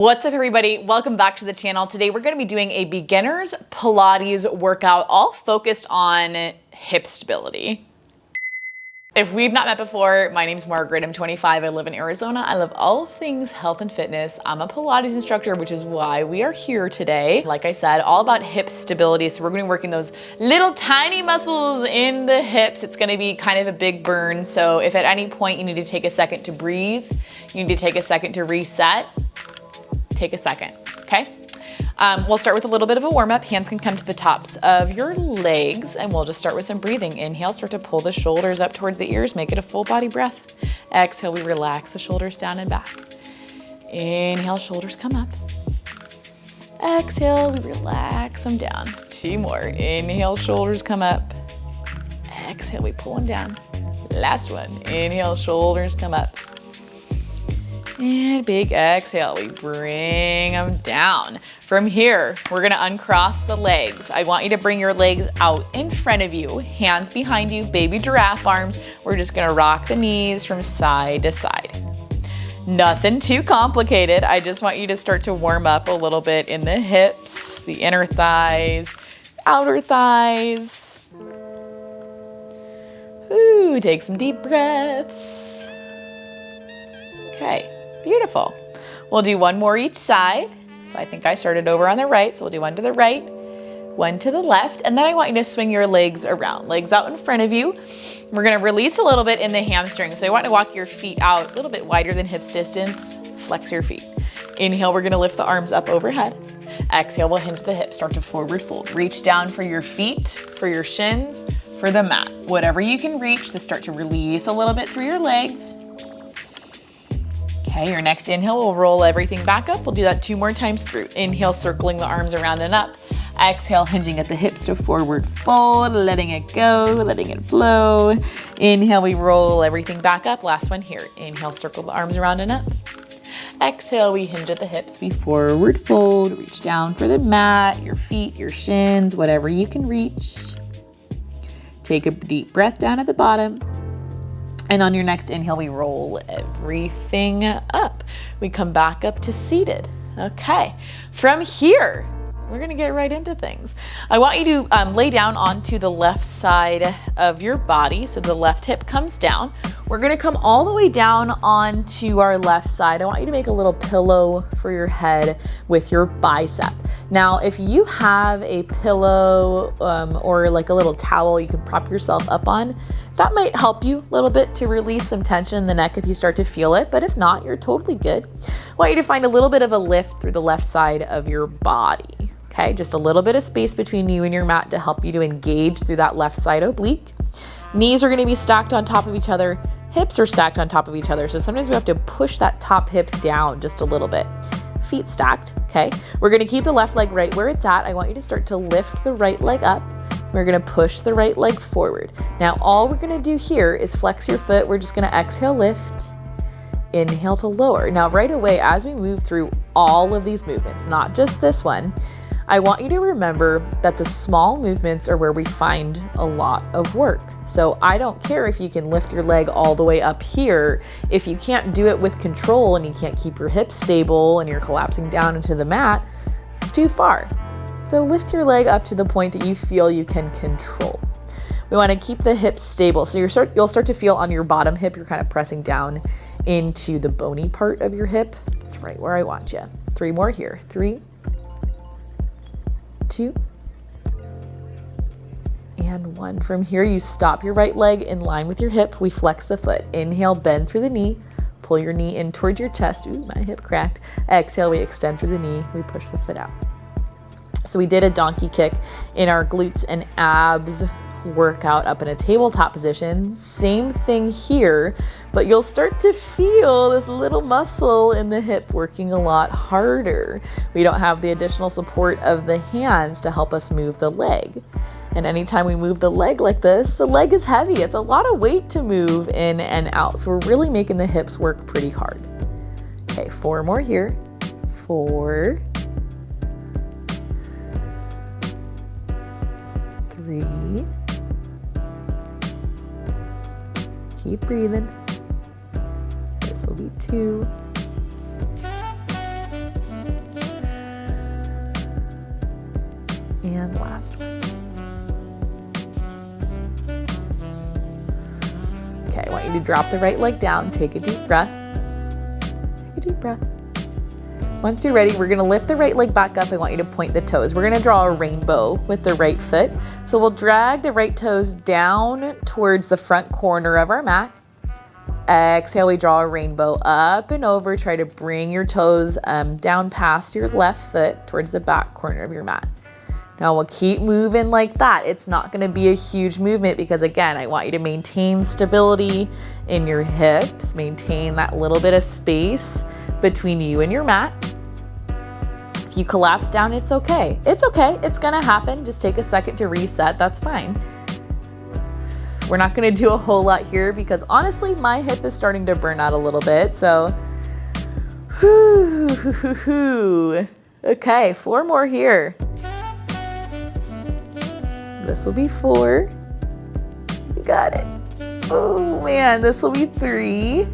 What's up, everybody? Welcome back to the channel. Today we're going to be doing a beginner's Pilates workout, all focused on hip stability. If we've not met before, my name's Margaret. I'm 25. I live in Arizona. I love all things health and fitness. I'm a Pilates instructor, which is why we are here today. Like I said, all about hip stability. So we're going to be working those little tiny muscles in the hips. It's going to be kind of a big burn. So if at any point you need to take a second to breathe, you need to take a second to reset, take a second, okay? We'll start with a little bit of a warm-up. Hands can come to the tops of your legs, and we'll just start with some breathing. Inhale, start to pull the shoulders up towards the ears, make it a full body breath. Exhale, we relax the shoulders down and back. Inhale, shoulders come up. Exhale, we relax them down. Two more. Inhale, shoulders come up. Exhale, we pull them down. Last one. Inhale, shoulders come up. And big exhale, we bring them down. From here, we're gonna uncross the legs. I want you to bring your legs out in front of you, hands behind you, baby giraffe arms. We're just gonna rock the knees from side to side. Nothing too complicated. I just want you to start to warm up a little bit in the hips, the inner thighs, outer thighs. Ooh, take some deep breaths. Okay. Beautiful. We'll do one more each side. So I think I started over on the right. So we'll do one to the right, one to the left. And then I want you to swing your legs around. Legs out in front of you. We're going to release a little bit in the hamstring. So I want to walk your feet out a little bit wider than hips distance. Flex your feet. Inhale, we're going to lift the arms up overhead. Exhale, we'll hinge the hips. Start to forward fold. Reach down for your feet, for your shins, for the mat. Whatever you can reach to start to release a little bit through your legs. Okay, your next inhale, we'll roll everything back up. We'll do that 2 more times through. Inhale, circling the arms around and up. Exhale, hinging at the hips to forward fold, letting it go, letting it flow. Inhale, we roll everything back up. Last one here. Inhale, circle the arms around and up. Exhale, we hinge at the hips, we forward fold, reach down for the mat, your feet, your shins, whatever you can reach. Take a deep breath down at the bottom. And on your next inhale, we roll everything up. We come back up to seated. Okay, from here, we're gonna get right into things. I want you to lay down onto the left side of your body. So the left hip comes down. We're gonna come all the way down onto our left side. I want you to make a little pillow for your head with your bicep. Now, if you have a pillow or like a little towel you can prop yourself up on, that might help you a little bit to release some tension in the neck if you start to feel it, but if not, you're totally good. I want you to find a little bit of a lift through the left side of your body. Okay, just a little bit of space between you and your mat to help you to engage through that left side oblique. Knees are going to be stacked on top of each other. Hips are stacked on top of each other. So sometimes we have to push that top hip down just a little bit. Feet stacked, okay? We're going to keep the left leg right where it's at. I want you to start to lift the right leg up. We're going to push the right leg forward. Now, all we're going to do here is flex your foot. We're just going to exhale, lift. Inhale to lower. Now, right away, as we move through all of these movements, not just this one, I want you to remember that the small movements are where we find a lot of work. So I don't care if you can lift your leg all the way up here. If you can't do it with control and you can't keep your hips stable and you're collapsing down into the mat, it's too far. So lift your leg up to the point that you feel you can control. We want to keep the hips stable. So you'll start to feel on your bottom hip, you're kind of pressing down into the bony part of your hip. It's right where I want you. 3 more here. 3, 2, and 1. From here, you stop your right leg in line with your hip. We flex the foot. Inhale, bend through the knee. Pull your knee in towards your chest. Ooh, my hip cracked. Exhale, we extend through the knee. We push the foot out. So we did a donkey kick in our glutes and abs workout up in a tabletop position. Same thing here, but you'll start to feel this little muscle in the hip working a lot harder. We don't have the additional support of the hands to help us move the leg. And anytime we move the leg like this, the leg is heavy. It's a lot of weight to move in and out. So we're really making the hips work pretty hard. Okay, 4 more here. 4, 3, keep breathing. This will be 2, last one. Okay, I want you to drop the right leg down, take a deep breath. Take a deep breath. Once you're ready, we're gonna lift the right leg back up. I want you to point the toes. We're gonna draw a rainbow with the right foot. So we'll drag the right toes down towards the front corner of our mat. Exhale, we draw a rainbow up and over. Try to bring your toes down past your left foot towards the back corner of your mat. Now we'll keep moving like that. It's not gonna be a huge movement because again, I want you to maintain stability in your hips, maintain that little bit of space between you and your mat. If you collapse down, it's okay. It's okay, it's gonna happen. Just take a second to reset, that's fine. We're not gonna do a whole lot here because honestly, my hip is starting to burn out a little bit, so. Okay, 4 more here. This will be 4. You got it. Oh man, this will be 3.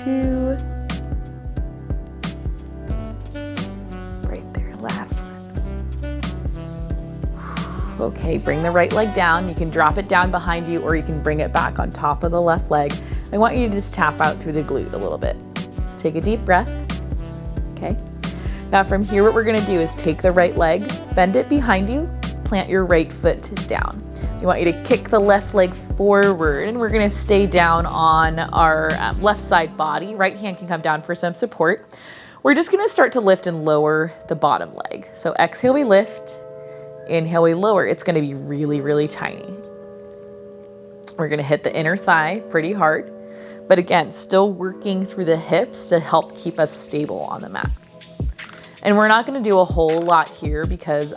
2. Right there, last one. Okay, bring the right leg down. You can drop it down behind you or you can bring it back on top of the left leg. I want you to just tap out through the glute a little bit. Take a deep breath. Okay. Now from here, what we're gonna do is take the right leg, bend it behind you, plant your right foot down. We want you to kick the left leg forward and we're gonna stay down on our left side body. Right hand can come down for some support. We're just gonna start to lift and lower the bottom leg. So exhale, we lift, inhale, we lower. It's gonna be really, really tiny. We're gonna hit the inner thigh pretty hard, but again, still working through the hips to help keep us stable on the mat. And we're not gonna do a whole lot here because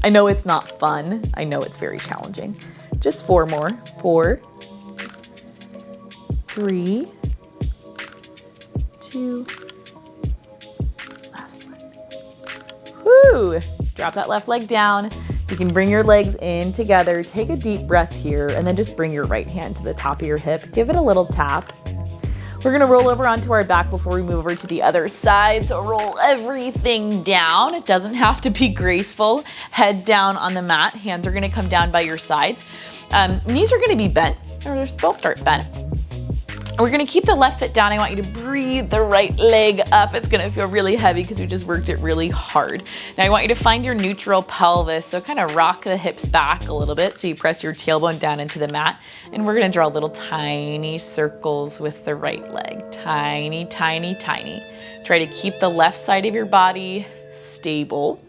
I know it's not fun. I know it's very challenging. Just 4 more. 4, 3, 2, last one. Woo! Drop that left leg down. You can bring your legs in together. Take a deep breath here and then just bring your right hand to the top of your hip. Give it a little tap. We're gonna roll over onto our back before we move over to the other side. So roll everything down. It doesn't have to be graceful. Head down on the mat. Hands are gonna come down by your sides. Knees are gonna be bent, or they'll start bent. We're gonna keep the left foot down. I want you to breathe the right leg up. It's gonna feel really heavy because we just worked it really hard. Now I want you to find your neutral pelvis. So kind of rock the hips back a little bit. So you press your tailbone down into the mat and we're gonna draw little tiny circles with the right leg. Tiny, tiny, tiny. Try to keep the left side of your body stable.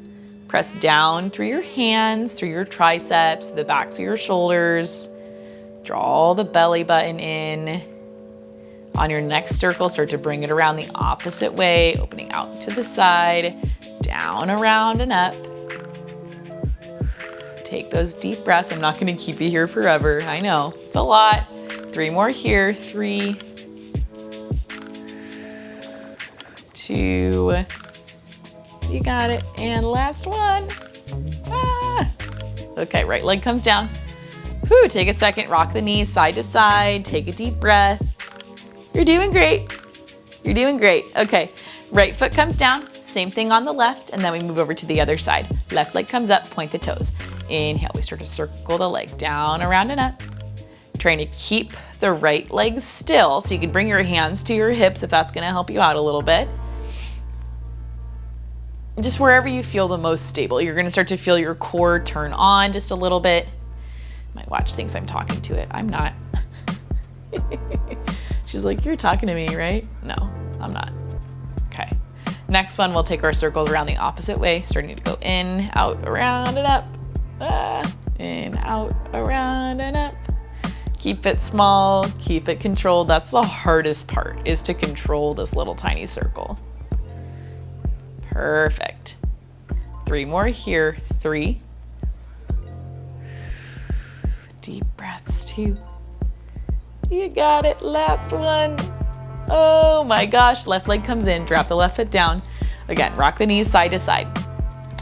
Press down through your hands, through your triceps, the backs of your shoulders. Draw the belly button in. On your next circle, start to bring it around the opposite way, opening out to the side, down, around, and up. Take those deep breaths. I'm not gonna keep you here forever. I know, it's a lot. 3 more here. 3, 2, you got it. And last one. Okay, right leg comes down. Whew, take a second, rock the knees side to side, take a deep breath. You're doing great. You're doing great. Okay, right foot comes down, same thing on the left, and then we move over to the other side. Left leg comes up, point the toes. Inhale, we start to circle the leg down, around, and up. Trying to keep the right leg still, so you can bring your hands to your hips if that's gonna help you out a little bit. Just wherever you feel the most stable. You're gonna start to feel your core turn on just a little bit. My watch thinks I'm talking to it. I'm not. She's like, you're talking to me, right? No, I'm not. Okay. Next one, we'll take our circles around the opposite way, starting to go in, out, around, and up. In, out, around, and up. Keep it small, keep it controlled. That's the hardest part, is to control this little tiny circle. Perfect. 3 more here. 3. Deep breaths, 2. You got it, last one. Oh my gosh, left leg comes in, drop the left foot down. Again, rock the knees side to side.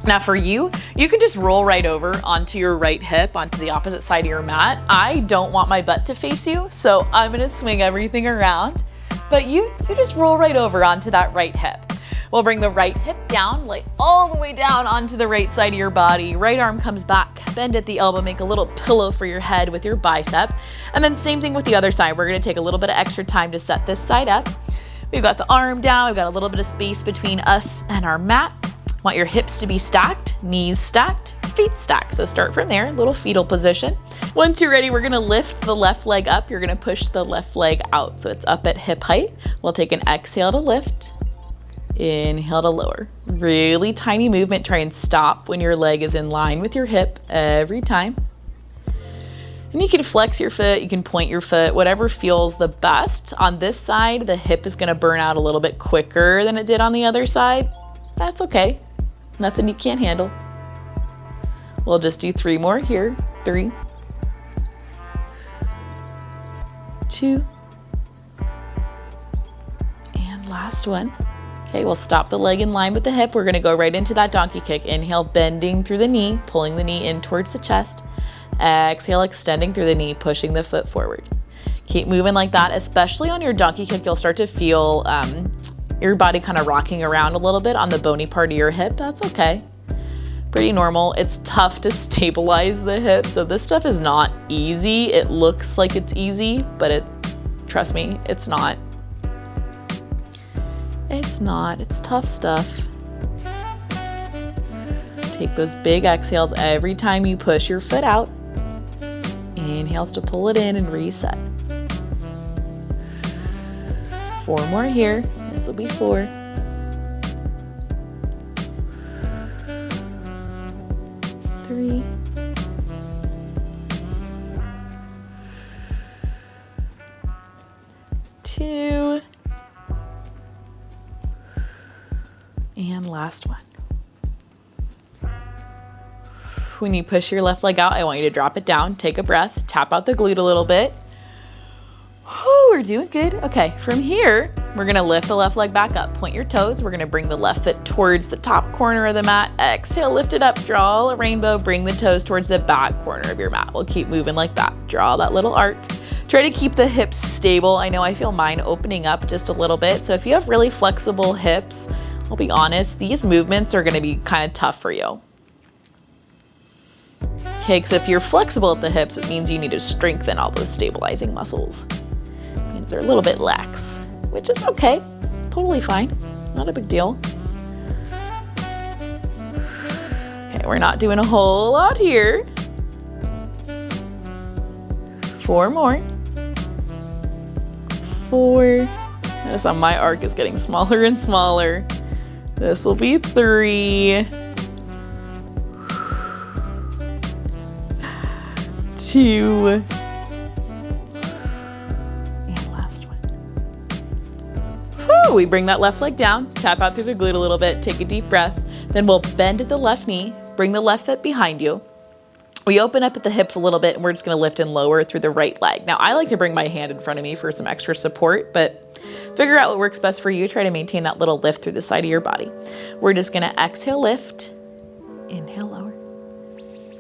Now for you, you can just roll right over onto your right hip, onto the opposite side of your mat. I don't want my butt to face you, so I'm gonna swing everything around, but you just roll right over onto that right hip. We'll bring the right hip down, lay all the way down onto the right side of your body. Right arm comes back, bend at the elbow, make a little pillow for your head with your bicep. And then same thing with the other side. We're gonna take a little bit of extra time to set this side up. We've got the arm down, we've got a little bit of space between us and our mat. Want your hips to be stacked, knees stacked, feet stacked. So start from there, little fetal position. Once you're ready, we're gonna lift the left leg up. You're gonna push the left leg out. So it's up at hip height. We'll take an exhale to lift, inhale to lower. Really tiny movement. Try and stop when your leg is in line with your hip every time. And you can flex your foot, you can point your foot, whatever feels the best. On this side, the hip is gonna burn out a little bit quicker than it did on the other side. That's okay. Nothing you can't handle. We'll just do 3 more here. 3, 2, and last one. Okay, we'll stop the leg in line with the hip. We're gonna go right into that donkey kick. Inhale, bending through the knee, pulling the knee in towards the chest. Exhale, extending through the knee, pushing the foot forward. Keep moving like that, especially on your donkey kick. You'll start to feel your body kind of rocking around a little bit on the bony part of your hip. That's okay. Pretty normal. It's tough to stabilize the hip, so this stuff is not easy. It looks like it's easy, but trust me, it's not. It's not. It's tough stuff. Take those big exhales every time you push your foot out. Inhales to pull it in and reset. 4 more here. This will be 4. 3. 2. And last one. When you push your left leg out, I want you to drop it down, take a breath, tap out the glute a little bit. Whew, we're doing good. Okay, from here, we're gonna lift the left leg back up. Point your toes. We're gonna bring the left foot towards the top corner of the mat. Exhale, lift it up, draw a rainbow, bring the toes towards the back corner of your mat. We'll keep moving like that. Draw that little arc. Try to keep the hips stable. I know I feel mine opening up just a little bit. So if you have really flexible hips, I'll be honest, these movements are gonna be kind of tough for you. Okay, because if you're flexible at the hips, it means you need to strengthen all those stabilizing muscles. It means they're a little bit lax, which is okay, totally fine, not a big deal. Okay, we're not doing a whole lot here. 4 more. 4. Notice how my arc is getting smaller and smaller. This will be 3. 2. And last one. Whew, we bring that left leg down, tap out through the glute a little bit, take a deep breath. Then we'll bend at the left knee, bring the left foot behind you. We open up at the hips a little bit and we're just gonna lift and lower through the right leg. Now I like to bring my hand in front of me for some extra support, but figure out what works best for you. Try to maintain that little lift through the side of your body. We're just gonna exhale, lift, inhale, lower.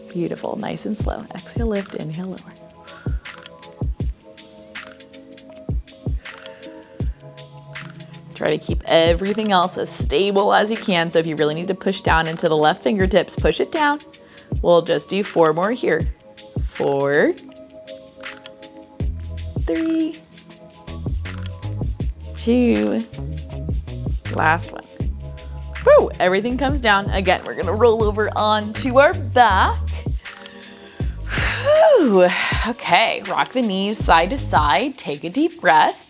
Beautiful, nice and slow. Exhale, lift, inhale, lower. Try to keep everything else as stable as you can. So if you really need to push down into the left fingertips, push it down. We'll just do 4 more here. 4, 3, 2, last one. Woo, everything comes down. Again, we're gonna roll over onto our back. Whew. Okay, rock the knees side to side. Take a deep breath.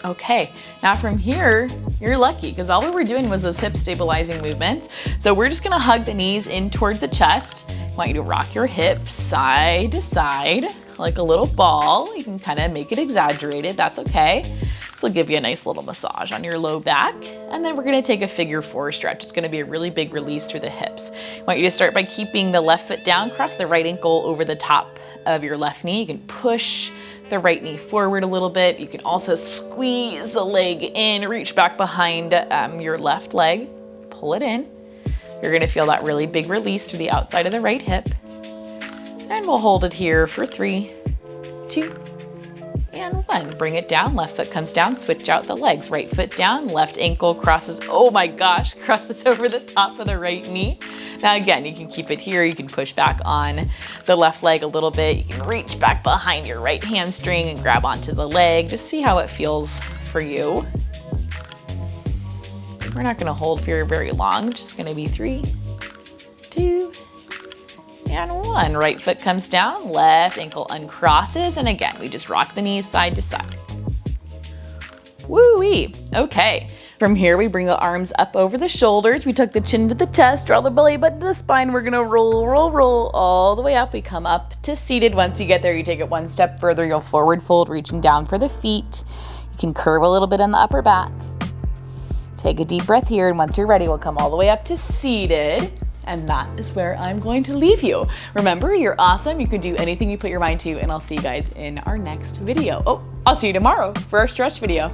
Okay, now from here, you're lucky because all we were doing was those hip stabilizing movements. So we're just gonna hug the knees in towards the chest. I want you to rock your hips side to side like a little ball. You can kind of make it exaggerated, that's okay. This will give you a nice little massage on your low back. And then we're gonna take a figure 4 stretch. It's gonna be a really big release through the hips. I want you to start by keeping the left foot down, cross the right ankle over the top of your left knee. You can push the right knee forward a little bit. You can also squeeze the leg in, reach back behind your left leg, pull it in. You're gonna feel that really big release through the outside of the right hip. And we'll hold it here for 3, 2, and 1. Bring it down, left foot comes down, switch out the legs. Right foot down, left ankle crosses, oh my gosh, crosses over the top of the right knee. Now again, you can keep it here, you can push back on the left leg a little bit, you can reach back behind your right hamstring and grab onto the leg. Just see how it feels for you. We're not gonna hold for very long, it's just gonna be 3, 2, and 1. Right foot comes down, left ankle uncrosses, and again, we just rock the knees side to side. Woo-wee, okay. From here, we bring the arms up over the shoulders, we tuck the chin to the chest, draw the belly button to the spine, we're gonna roll, roll, roll all the way up. We come up to seated. Once you get there, you take it one step further, you'll forward fold, reaching down for the feet. You can curve a little bit in the upper back. Take a deep breath here, and once you're ready, we'll come all the way up to seated. And that is where I'm going to leave you. Remember, you're awesome. You can do anything you put your mind to, and I'll see you guys in our next video. Oh, I'll see you tomorrow for our stretch video.